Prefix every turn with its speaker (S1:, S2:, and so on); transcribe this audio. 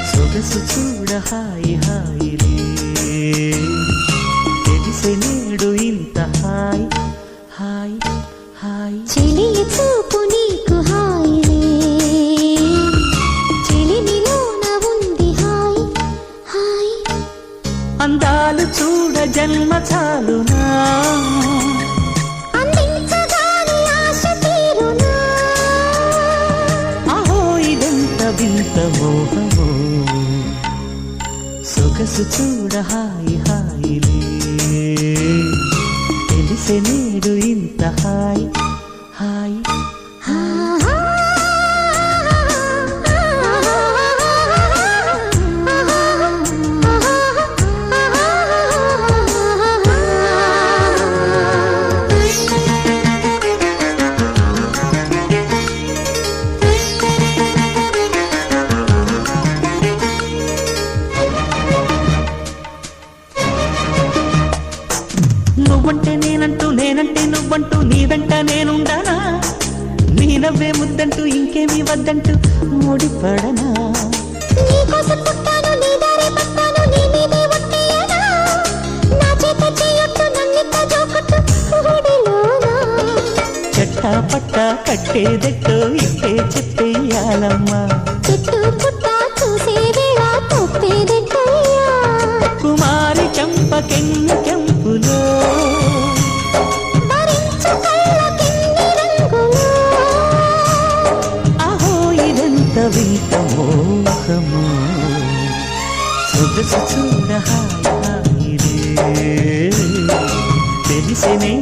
S1: సొగసు చూడ హాయి హాయిలే తెలిసే నేడు ఇంత హాయ్ హాయ్ హాయ్
S2: చెలియ చూపు నీకు హాయిలే చెలిమిలోన ఉంది హాయ్ హాయ్
S1: అందాలు చూడ జన్మ చాలునా
S2: అందించగాని ఆశ తీరునా
S1: అహో ఇదెంత వింత మోహమో సొగసు చూడ హాయి హాయిలే తెలిసే నేడు ఇంత హాయ్ హాయ్ నువ్వంటే నేనంటూ నేనంటే నువ్వంటూ నీ వెంట నేనుండానా నీ నవ్వే ముద్దంటూ ఇంకేమీ వద్దంటూ ముడిపడనా
S2: నీకోసం పుట్టాను నీ దారే పట్టాను నీ మీదే ఒట్టేయనా నా చేత చేయొట్టు నన్నిట్ట జోకొట్టు గుడిలోనా
S1: చెట్టా పట్టా కట్టేదెట్టో ఇట్టే చెప్పేయాలమ్మా
S2: చెట్టు పుట్ట చూసే వేళ తప్పేదెట్టయ్యా
S1: కుమారి చెంపకెన్ని కెంపులో
S2: భరించు కళ్ళకెన్ని రంగులో
S1: అహో ఇదెంత వింత మోహము సొగసు చూడ హాయిలే తెలిసినే